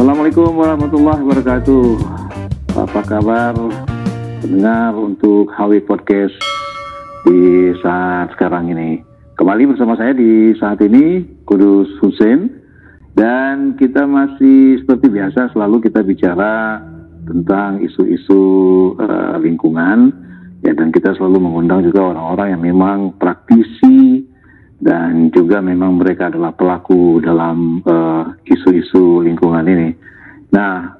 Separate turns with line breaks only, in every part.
Assalamualaikum warahmatullahi wabarakatuh. Apa kabar pendengar untuk HW Podcast di saat sekarang ini? Kembali bersama saya di saat ini, Kudus Hussein. Dan kita masih seperti biasa selalu kita bicara tentang isu-isu lingkungan. Ya, dan kita selalu mengundang juga orang-orang yang memang praktisi dan juga memang mereka adalah pelaku dalam isu-isu lingkungan ini. Nah,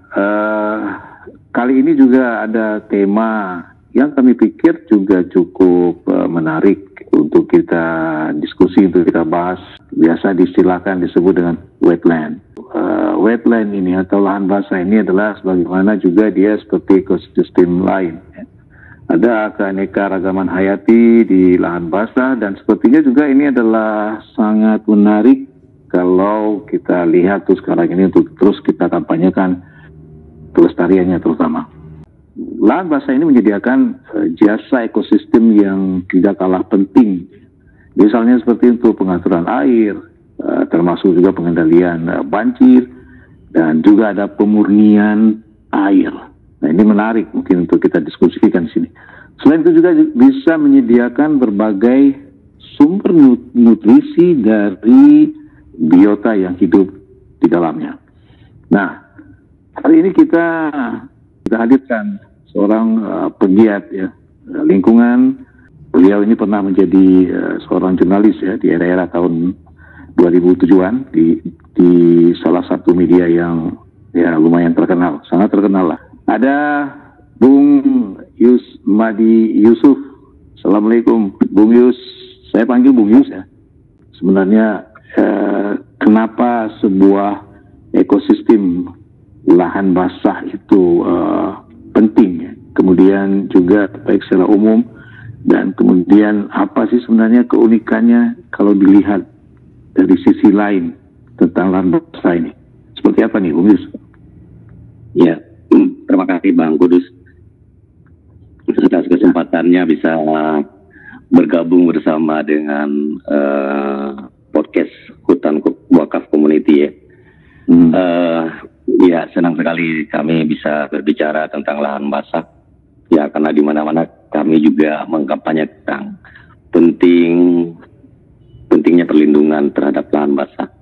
kali ini juga ada tema yang kami pikir juga cukup menarik untuk kita diskusi, untuk kita bahas. Biasa distilahkan disebut dengan wetland. Wetland ini atau lahan basah ini adalah sebagaimana juga dia seperti ekosistem lain. Ya. Ada keanekaragaman hayati di lahan basah dan sepertinya juga ini adalah sangat menarik kalau kita lihat tuh sekarang ini untuk terus kita kampanyekan pelestariannya terutama. Lahan basah ini menyediakan jasa ekosistem yang tidak kalah penting. Misalnya seperti untuk pengaturan air, termasuk juga pengendalian banjir dan juga ada pemurnian air. Nah, ini menarik mungkin untuk kita diskusikan di sini. Selain itu juga bisa menyediakan berbagai sumber nutrisi dari biota yang hidup di dalamnya. Nah, hari ini kita hadirkan seorang pegiat ya lingkungan. Beliau ini pernah menjadi seorang jurnalis ya di era-era tahun 2007-an di salah satu media yang ya lumayan terkenal, sangat terkenal lah. Ada Bung Yusmadi Yusuf. Assalamualaikum Bung Yus. Saya panggil Bung Yus ya. Sebenarnya kenapa sebuah ekosistem lahan basah itu penting ya. Kemudian juga baik secara umum dan kemudian apa sih sebenarnya keunikannya kalau dilihat dari sisi lain tentang lahan basah ini. Seperti apa nih Bung Yus?
Ya. Terima kasih Bang Kudus atas kesempatannya bisa bergabung bersama dengan podcast Hutan Wakaf Community ya. Ya, senang sekali kami bisa berbicara tentang lahan basah. Ya, karena di mana-mana kami juga mengkampanyekan pentingnya perlindungan terhadap lahan basah.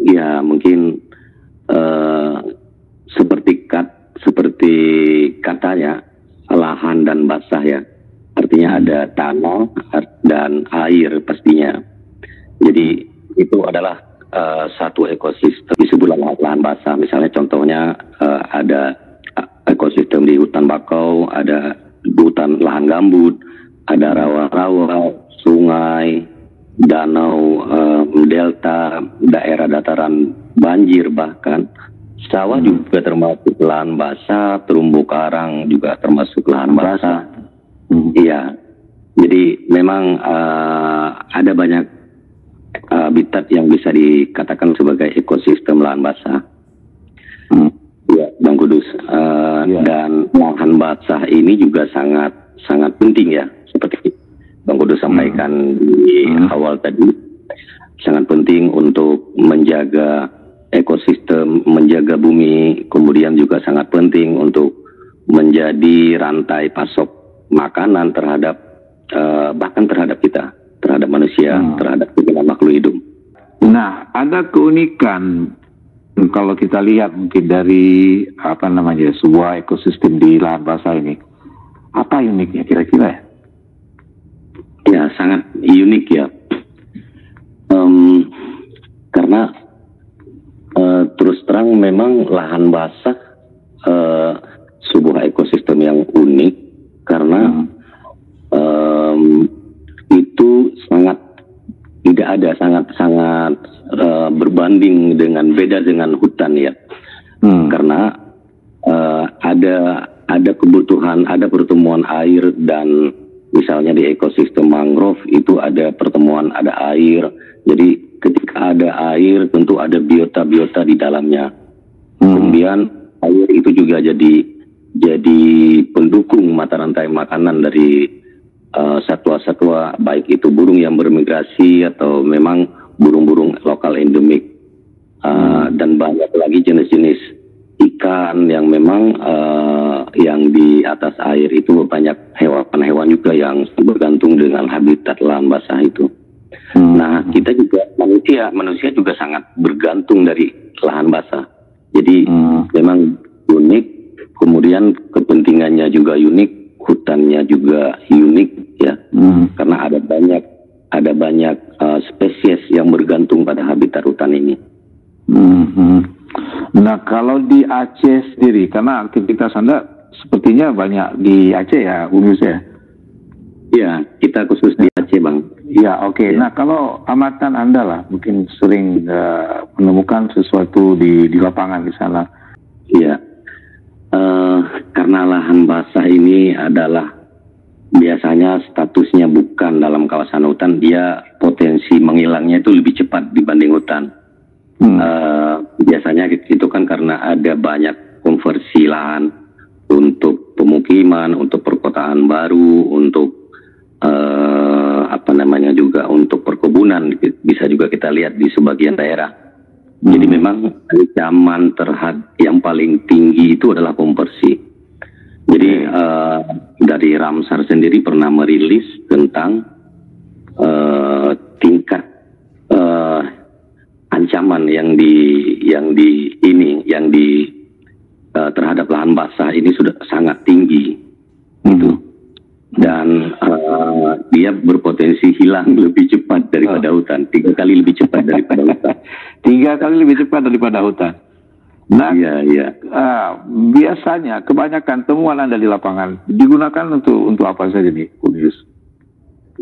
Ya, mungkin seperti katanya lahan dan basah ya, artinya ada tanah dan air pastinya. Jadi itu adalah satu ekosistem disebut lahan basah. Misalnya contohnya ada ekosistem di hutan bakau, ada hutan lahan gambut, ada rawa-rawa, sungai, danau, delta, daerah dataran banjir bahkan. Sawah juga termasuk lahan basah, terumbu karang juga termasuk lahan basah. Iya, jadi memang ada banyak habitat yang bisa dikatakan sebagai ekosistem lahan basah. Ya, Bang Kudus. Dan lahan basah ini juga sangat penting ya, seperti Bang Kudus sampaikan di awal tadi, sangat penting untuk menjaga ekosistem, menjaga bumi, kemudian juga sangat penting untuk menjadi rantai pasok makanan terhadap bahkan terhadap kita, terhadap manusia, terhadap segala makhluk hidup.
Nah, ada keunikan kalau kita lihat mungkin dari sebuah ekosistem di lahan basah ini. Apa uniknya kira-kira ya?
Ya, sangat unik ya. Karena terus terang memang lahan basah sebuah ekosistem yang unik karena itu sangat berbanding beda dengan hutan ya. Karena ada kebutuhan, ada pertemuan air dan misalnya di ekosistem mangrove itu ada pertemuan, ada air. Jadi ketika ada air tentu ada biota-biota di dalamnya. Kemudian air itu juga jadi pendukung mata rantai makanan dari satwa-satwa, baik itu burung yang bermigrasi atau memang burung-burung lokal endemik dan banyak lagi jenis-jenis ikan yang memang yang di atas air itu banyak hewan juga yang bergantung dengan habitat lahan basah itu. Nah, kita juga manusia juga sangat bergantung dari lahan basah. Jadi memang unik, kemudian kepentingannya juga unik, hutannya juga unik ya, karena ada banyak spesies yang bergantung pada habitat hutan ini.
Nah, kalau di Aceh sendiri, karena aktivitas Anda sepertinya banyak di Aceh ya, Bung Yus ya?
Ya, kita khusus di Aceh, Bang.
Ya, oke. Ya. Nah, kalau amatan Anda lah, mungkin sering menemukan sesuatu di lapangan di sana.
Iya, karena lahan basah ini adalah biasanya statusnya bukan dalam kawasan hutan, dia potensi menghilangnya itu lebih cepat dibanding hutan. Biasanya itu kan karena ada banyak konversi lahan untuk pemukiman, untuk perkotaan baru, untuk juga untuk perkebunan, bisa juga kita lihat di sebagian daerah. Jadi memang ancaman terhadap yang paling tinggi itu adalah konversi. Jadi dari Ramsar sendiri pernah merilis tentang tingkat ancaman yang terhadap lahan basah ini sudah sangat tinggi, gitu. Dan dia berpotensi hilang lebih cepat daripada hutan, 3 kali lebih cepat daripada hutan.
3 kali lebih cepat daripada hutan. Nah,
iya.
Biasanya kebanyakan temuan Anda di lapangan digunakan untuk apa saja nih, Bung Yus?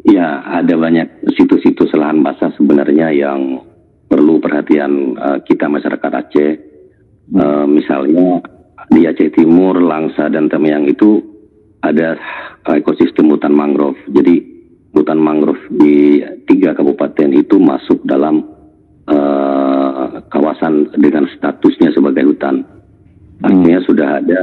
Ya, ada banyak situs-situs lahan basah sebenarnya yang perlu perhatian kita masyarakat Aceh. Misalnya di Aceh Timur, Langsa dan Tamiang itu ada ekosistem hutan mangrove. Jadi hutan mangrove di 3 kabupaten itu masuk dalam kawasan dengan statusnya sebagai hutan. Artinya sudah ada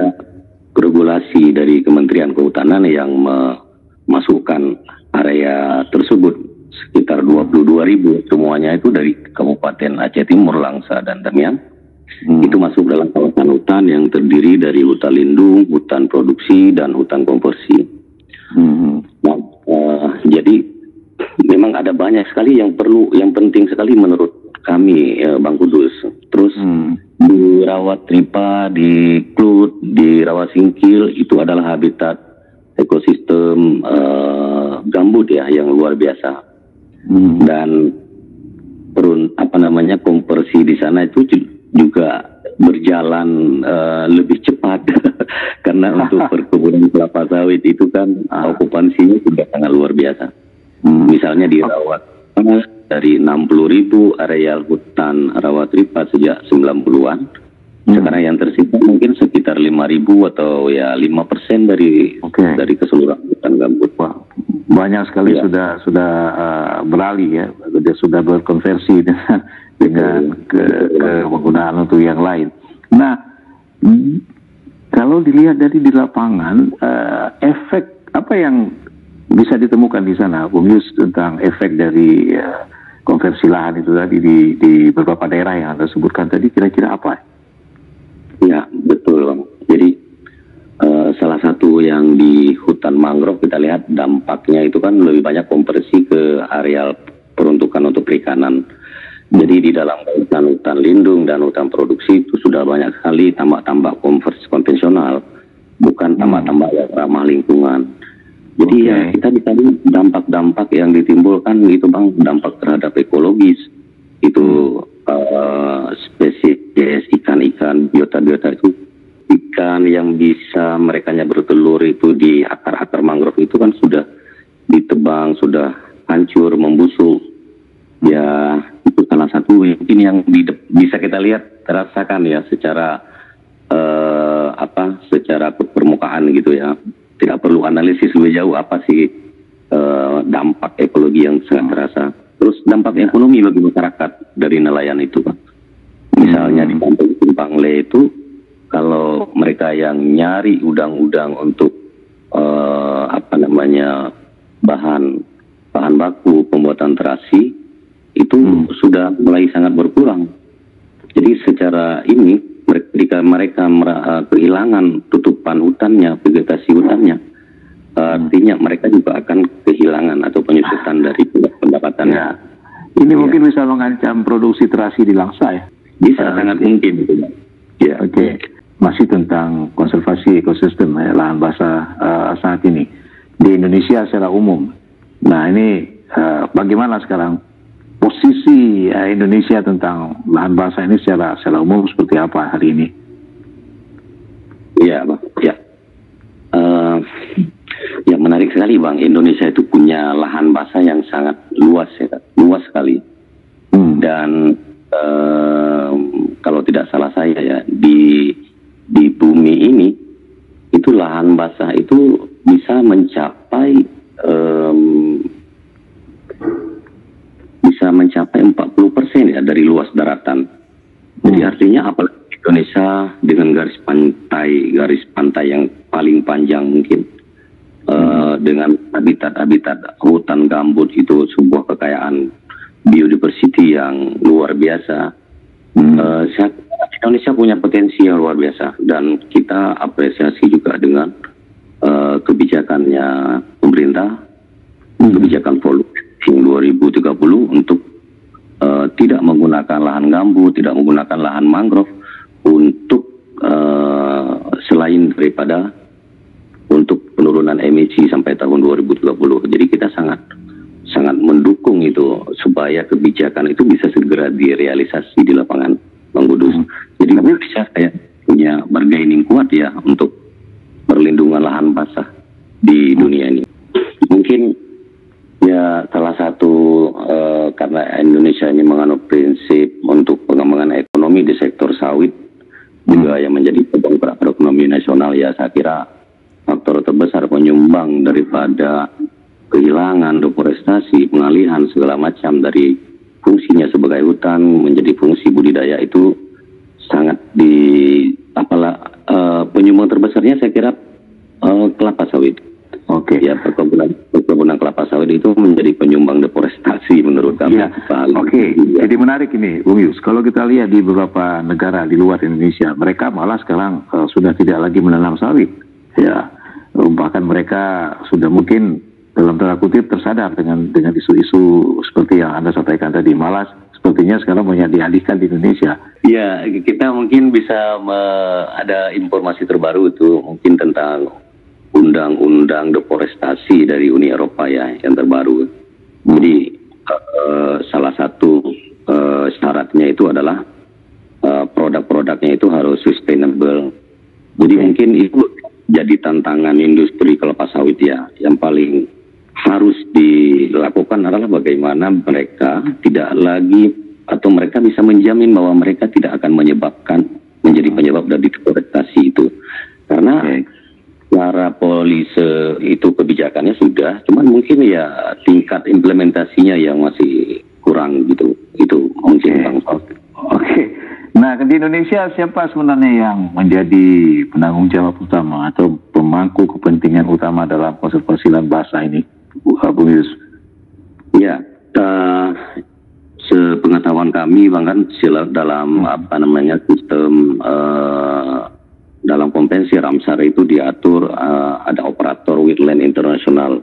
regulasi dari Kementerian Kehutanan yang memasukkan area tersebut, sekitar 22.000 semuanya itu dari Kabupaten Aceh Timur, Langsa dan Tamiang. Itu masuk dalam kawasan hutan yang terdiri dari hutan lindung, hutan produksi, dan hutan konversi. Nah, jadi memang ada banyak sekali yang penting sekali menurut kami, Bang Kudus. Terus di Rawatripa, di Klut, di Rawasingkil itu adalah habitat ekosistem gambut ya yang luar biasa. Dan konversi di sana itu juga berjalan lebih cepat karena untuk perkebunan kelapa sawit itu kan okupansinya sudah sangat luar biasa. Misalnya di Rawat dari 60.000 areal hutan Rawatripa sejak 90-an, sekarang yang tersisa mungkin sekitar 5.000 atau ya 5% dari keseluruhan hutan gambut.
Wah, banyak sekali sudah beralih ya, sudah berkonversi dengan penggunaan untuk yang lain. Nah, kalau dilihat dari di lapangan, efek apa yang bisa ditemukan di sana, Bung Yus, tentang efek dari konversi lahan itu tadi di beberapa daerah yang Anda sebutkan tadi, kira-kira apa?
Ya, betul, Bang. Jadi salah satu yang di hutan mangrove kita lihat dampaknya itu kan lebih banyak konversi ke areal peruntukan untuk perikanan. Jadi di dalam hutan lindung dan hutan produksi itu sudah banyak sekali tambak-tambak konvensional, bukan tambak-tambak yang ramah lingkungan. Jadi ya kita bisa lihat dampak-dampak yang ditimbulkan itu, Bang, dampak terhadap ekologis. Itu spesies ikan-ikan, biota-biota itu, ikan yang bisa merekanya bertelur itu di akar-akar mangrove itu kan sudah ditebang, sudah hancur, membusuk. Ya, itu salah satu mungkin yang bisa kita lihat, terasakan ya secara secara permukaan gitu ya. Tidak perlu analisis lebih jauh apa sih dampak ekologi yang sangat terasa. Terus dampak ekonomi bagi masyarakat dari nelayan itu, Pak. Misalnya di Kampung Simpangle itu, kalau mereka yang nyari udang-udang untuk bahan baku pembuatan terasi itu sudah mulai sangat berkurang. Jadi secara ini ketika mereka kehilangan tutupan hutannya, vegetasi hutannya, artinya mereka juga akan kehilangan atau penyusutan dari pendapatannya.
Ya. Ini mungkin bisa mengancam produksi terasi di Langsa ya?
Bisa, sangat mungkin. Ya.
Oke. Masih tentang konservasi ekosistem lahan basah saat ini di Indonesia secara umum. Nah ini bagaimana sekarang posisi Indonesia tentang lahan basah ini secara umum seperti apa hari ini?
Iya, Bang. Ya. Ya menarik sekali, Bang. Indonesia itu punya lahan basah yang sangat luas, ya, luas sekali. Dan kalau tidak salah saya ya, di bumi ini itu lahan basah itu bisa mencapai 40% ya dari luas daratan. Jadi artinya apalagi Indonesia dengan garis pantai yang paling panjang mungkin, dengan habitat hutan gambut, itu sebuah kekayaan biodiversity yang luar biasa. Indonesia punya potensi yang luar biasa dan kita apresiasi juga dengan kebijakannya pemerintah, kebijakan Volume 2030 untuk tidak menggunakan lahan gambut, tidak menggunakan lahan mangrove untuk selain daripada untuk penurunan emisi sampai tahun 2030. Jadi kita sangat mendukung itu supaya kebijakan itu bisa segera direalisasi di lapangan, Bang Kudus. Jadi Indonesia kayak punya bargaining kuat ya untuk perlindungan lahan basah di dunia ini. Mungkin ya salah satu karena Indonesia ini menganut prinsip untuk pengembangan ekonomi di sektor sawit juga yang menjadi pendongkrak perekonomian nasional, ya saya kira faktor terbesar penyumbang daripada kehilangan deforestasi, pengalihan segala macam dari fungsinya sebagai hutan menjadi fungsi budidaya itu sangat penyumbang terbesarnya saya kira kelapa sawit. Oke. Ya, perkebunan kelapa sawit itu menjadi penyumbang deforestasi menurut kami.
Ya. Oke. Jadi menarik ini, Bung Yus. Kalau kita lihat di beberapa negara di luar Indonesia, mereka malah sekarang sudah tidak lagi menanam sawit. Ya, bahkan mereka sudah mungkin dalam tanda kutip tersadar dengan isu-isu seperti yang Anda sampaikan tadi. Malah sepertinya sekarang banyak dialihkan di Indonesia.
Ya, kita mungkin bisa ada informasi terbaru itu mungkin tentang undang-undang deforestasi dari Uni Eropa ya yang terbaru. Jadi salah satu syaratnya itu adalah produk-produknya itu harus sustainable. Jadi mungkin itu jadi tantangan industri kelapa sawit ya. Yang paling harus dilakukan adalah bagaimana mereka tidak lagi atau mereka bisa menjamin bahwa mereka tidak akan menjadi penyebab dari deforestasi itu. Karena cara polisi itu kebijakannya sudah, cuman mungkin ya tingkat implementasinya yang masih kurang gitu. Itu mungkin Bang.
Oke. Nah, di Indonesia siapa sebenarnya yang menjadi penanggung jawab utama atau pemangku kepentingan utama dalam konservasi lahan basah ini, Bung Yus?
Ya, sepengetahuan kami, Bang, kan dalam sistem dalam konvensi Ramsar itu diatur ada operator wetland internasional.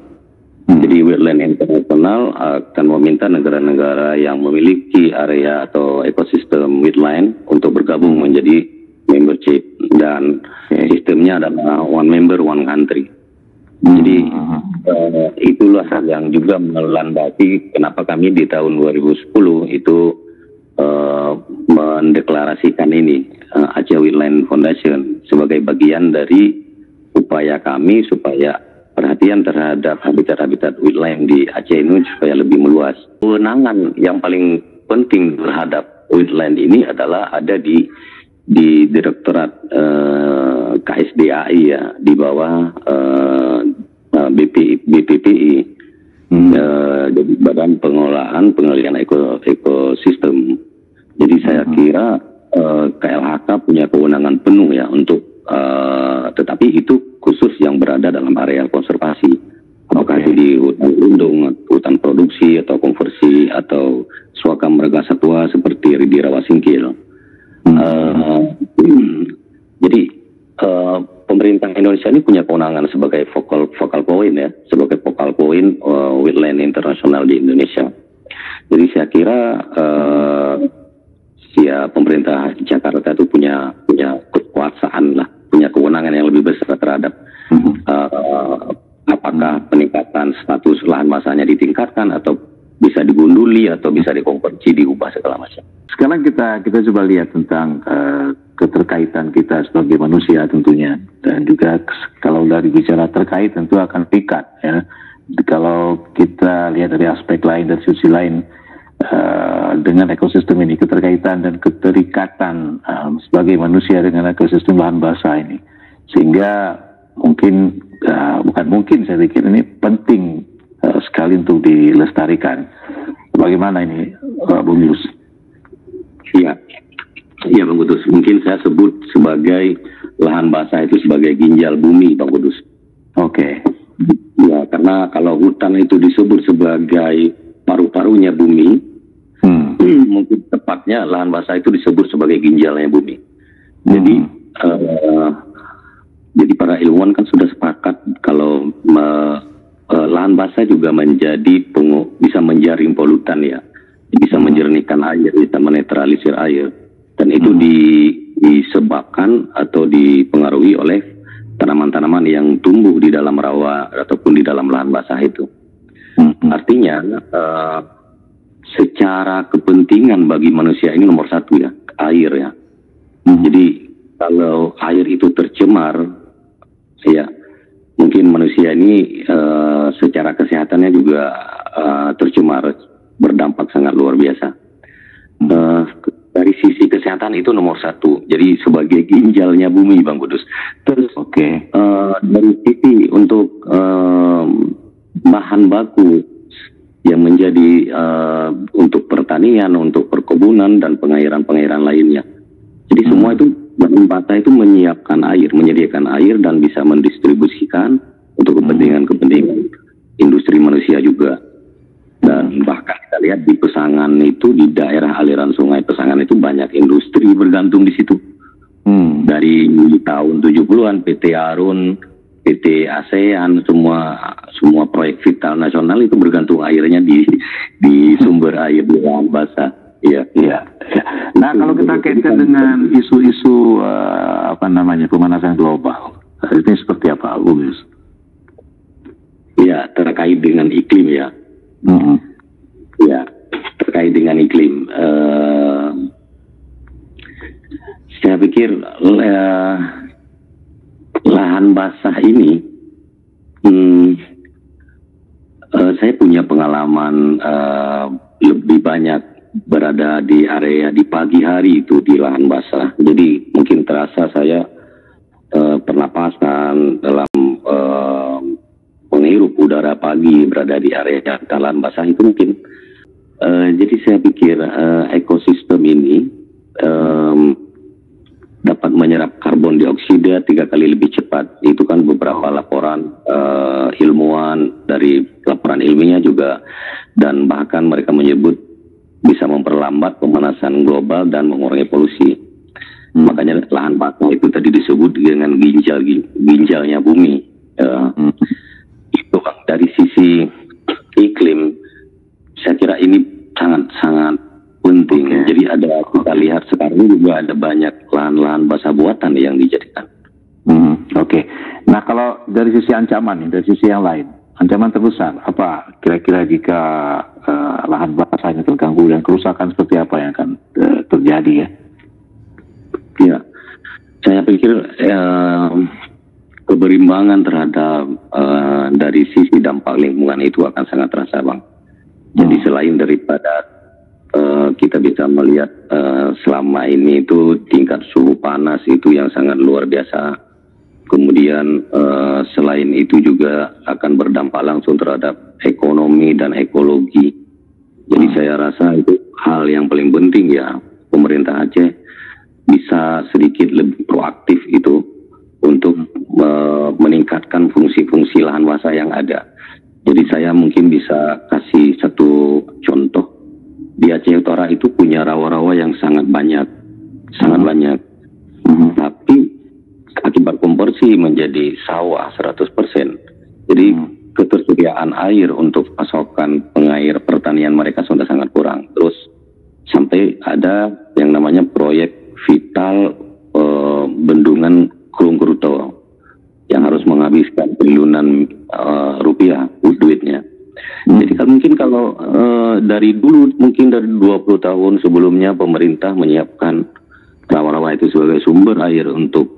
Jadi wetland internasional akan meminta negara-negara yang memiliki area atau ekosistem wetland untuk bergabung menjadi membership, dan sistemnya adalah one member one country. Jadi itulah yang juga melandasi kenapa kami di tahun 2010 itu mendeklarasikan ini Aceh Wetland Foundation sebagai bagian dari upaya kami supaya perhatian terhadap habitat-habitat wetland di Aceh ini supaya lebih meluas. Kewenangan yang paling penting terhadap wetland ini adalah ada di Direktorat KSDAI ya, di bawah BPPI, jadi Badan Pengelolaan Ekosistem. Jadi saya kira KLHK punya kewenangan penuh ya untuk tetapi itu khusus yang berada dalam area konservasi, apakah itu di hutan lindung, hutan produksi atau konversi atau suaka marga satwa seperti di Rawa Singkil. Eh, jadi pemerintah Indonesia ini punya kewenangan sebagai focal point ya, sebagai focal point wetland internasional di Indonesia. Jadi saya kira pemerintah Jakarta itu punya kekuasaan lah, punya kewenangan yang lebih besar terhadap apakah peningkatan status lahan basahnya ditingkatkan atau bisa digunduli atau bisa dikonversi, diubah segala macam.
Sekarang kita coba lihat tentang keterkaitan kita sebagai manusia tentunya, dan juga kalau dari bicara terkait tentu akan terikat ya. Kalau kita lihat dari aspek lain, dari sisi lain, dengan ekosistem ini, keterkaitan dan keterikatan sebagai manusia dengan ekosistem lahan basah ini, sehingga mungkin bukan mungkin, saya pikir ini penting sekali untuk dilestarikan. Bagaimana ini, Bung Yus?
Iya, Bang Kudus. Mungkin saya sebut sebagai lahan basah itu sebagai ginjal bumi, Bang Kudus.
Oke.
Ya, karena kalau hutan itu disebut sebagai paru-parunya bumi, mungkin tepatnya lahan basah itu disebut sebagai ginjalnya bumi. Jadi para ilmuwan kan sudah sepakat kalau lahan basah juga bisa menjaring polutan ya, bisa menjernihkan air, bisa menetralisir air, dan itu disebabkan atau dipengaruhi oleh tanaman-tanaman yang tumbuh di dalam rawa ataupun di dalam lahan basah itu. Artinya secara kepentingan bagi manusia ini nomor satu ya, air ya. Jadi kalau air itu tercemar, ya mungkin manusia ini secara kesehatannya juga tercemar, berdampak sangat luar biasa. Dari sisi kesehatan itu nomor satu, jadi sebagai ginjalnya bumi, Bang Kudus. Terus dari sisi untuk bahan baku yang menjadi untuk pertanian, untuk perkebunan dan pengairan lainnya. Jadi semua itu bahan basah itu menyediakan air dan bisa mendistribusikan untuk kepentingan industri manusia juga. Dan bahkan kita lihat di Pesangan itu, di daerah aliran sungai Pesangan itu banyak industri bergantung di situ. Dari tahun 70-an PT Arun, PT ASEAN, semua proyek vital nasional itu bergantung airnya di sumber air di lahan basah. Iya.
Nah, kalau kita kaitkan dengan isu-isu pemanasan global, ini seperti apa, Bung Yus?
Ya, terkait dengan iklim ya. Ya, terkait dengan iklim. Saya pikir lahan basah ini, saya punya pengalaman lebih banyak berada di area di pagi hari itu di lahan basah. Jadi mungkin terasa saya pernapasan dalam menghirup udara pagi berada di area lahan basah itu mungkin. Jadi saya pikir ekosistem ini dapat menyerap karbon dioksida 3 kali lebih cepat. Itu kan beberapa laporan ilmuwan, dari laporan ilmiah juga, dan bahkan mereka menyebut bisa memperlambat pemanasan global dan mengurangi polusi. Makanya lahan basah itu tadi disebut dengan ginjalnya bumi. Itu Bang, dari sisi iklim saya kira ini sangat penting. Jadi kita lihat sekarang juga ada banyak lahan-lahan basah buatan yang dijadikan.
Nah, kalau dari sisi ancaman, dari sisi yang lain, ancaman terbesar apa kira-kira jika lahan basahnya terganggu, dan kerusakan seperti apa yang akan terjadi ya?
Ya, saya pikir keberimbangan terhadap dari sisi dampak lingkungan itu akan sangat terasa, Bang. Jadi selain daripada kita bisa melihat selama ini itu tingkat suhu panas itu yang sangat luar biasa. Kemudian selain itu juga akan berdampak langsung terhadap ekonomi dan ekologi. Jadi saya rasa itu hal yang paling penting ya, pemerintah Aceh bisa sedikit lebih proaktif itu untuk meningkatkan fungsi-fungsi lahan basah yang ada. Jadi saya mungkin bisa kasih satu contoh. Di Aceh Utara itu punya rawa-rawa yang sangat banyak. sangat banyak. Tapi akibat konversi menjadi sawah 100%. Jadi ketersediaan air untuk pasokan pengair pertanian mereka sudah sangat kurang. Terus sampai ada yang namanya proyek vital bendungan Krungkuruto yang harus menghabiskan triliunan rupiah duitnya. Jadi mungkin kalau dari dulu, mungkin dari 20 tahun sebelumnya pemerintah menyiapkan rawa-rawa itu sebagai sumber air untuk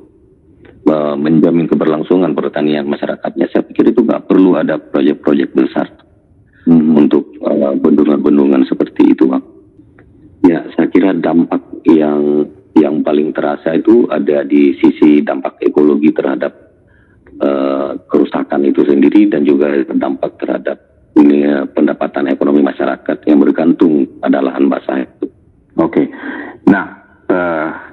menjamin keberlangsungan pertanian masyarakatnya. Saya pikir itu nggak perlu ada proyek-proyek besar untuk bendungan-bendungan seperti itu, Bang. Ya, saya kira dampak yang paling terasa itu ada di sisi dampak ekologi terhadap kerusakan itu sendiri, dan juga dampak terhadap pendapatan ekonomi masyarakat yang bergantung pada lahan basah itu.
Oke. Nah,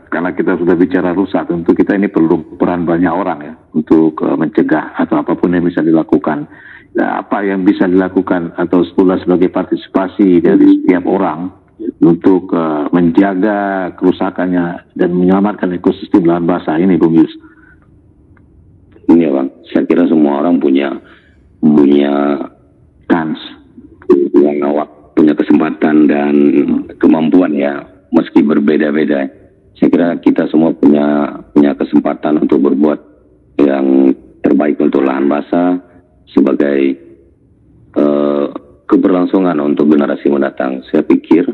karena kita sudah bicara rusak, tentu kita ini perlu peran banyak orang ya untuk mencegah atau apapun yang bisa dilakukan. Nah, apa yang bisa dilakukan atau sebagai partisipasi dari setiap orang untuk menjaga kerusakannya dan menyelamatkan ekosistem lahan basah ini, Bung Yus?
Ini ya, Bang, saya kira semua orang punya kans, punya kesempatan dan kemampuan ya, meski berbeda-beda. Saya kira kita semua punya kesempatan untuk berbuat yang terbaik untuk lahan basah sebagai keberlangsungan untuk generasi mendatang. Saya pikir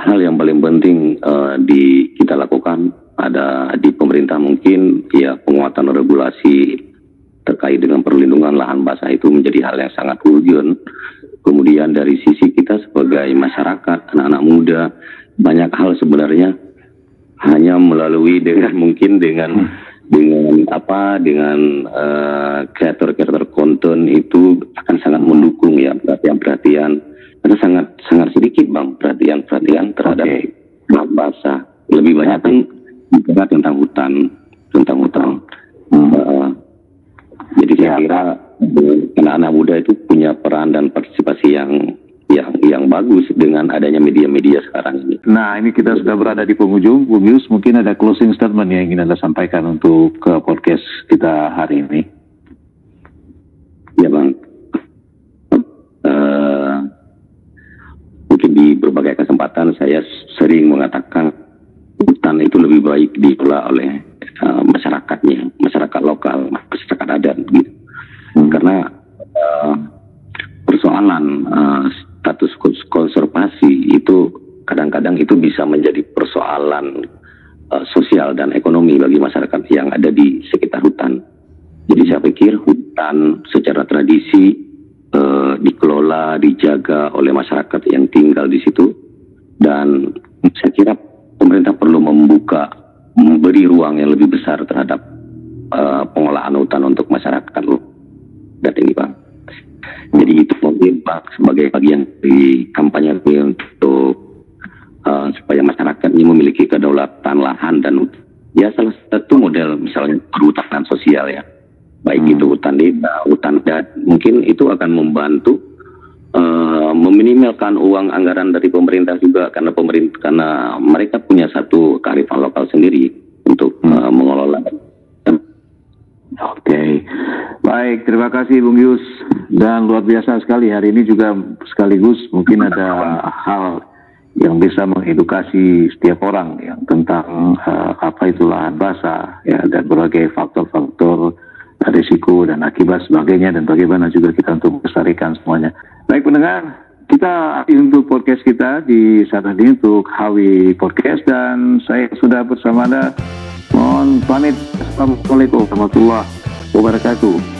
hal yang paling penting kita lakukan ada di pemerintah, mungkin ya penguatan regulasi terkait dengan perlindungan lahan basah itu menjadi hal yang sangat urgent. Kemudian dari sisi kita sebagai masyarakat, anak-anak muda, banyak hal sebenarnya hanya melalui dengan kreator-kreator konten itu akan sangat mendukung ya, perhatian. Karena sangat sedikit, Bang, perhatian terhadap lahan basah. Lebih banyak kan tentang hutan. Jadi saya kira anak-anak muda itu punya peran dan partisipasi yang bagus dengan adanya media-media sekarang ini.
Nah, ini kita sudah berada di penghujung. Bung Yus, mungkin ada closing statement yang ingin Anda sampaikan untuk podcast kita hari ini.
Ya, Bang. Mungkin di berbagai kesempatan saya sering mengatakan hutan itu lebih baik dikelola oleh masyarakatnya, masyarakat lokal, masyarakat adat gitu. Karena persoalan status konservasi itu kadang-kadang itu bisa menjadi persoalan sosial dan ekonomi bagi masyarakat yang ada di sekitar hutan. Jadi saya pikir hutan secara tradisi dikelola, dijaga oleh masyarakat yang tinggal di situ, dan saya kira pemerintah perlu memberi ruang yang lebih besar terhadap pengolahan hutan untuk masyarakat loh. Dan ini, Bang. Jadi itu mungkin, Bang, sebagai bagian dari kampanye untuk supaya masyarakat ini memiliki kedaulatan lahan dan ya salah satu model misalnya perhutanan sosial ya. Baik itu hutan desa, hutan adat, mungkin itu akan membantu meminimalkan uang anggaran dari pemerintah juga, karena mereka punya satu kearifan lokal sendiri untuk mengelola.
Oke, baik, terima kasih Bung Yus, dan luar biasa sekali hari ini juga sekaligus mungkin ada hal yang bisa mengedukasi setiap orang yang tentang apa itu lahan basah ya, dan berbagai faktor-faktor risiko dan akibat sebagainya, dan bagaimana juga kita untuk melestarikan semuanya. Baik pendengar, kita untuk podcast kita di saat ini untuk Hawi Podcast, dan saya sudah bersama Anda. Mohon pamit. Assalamualaikum warahmatullahi wabarakatuh.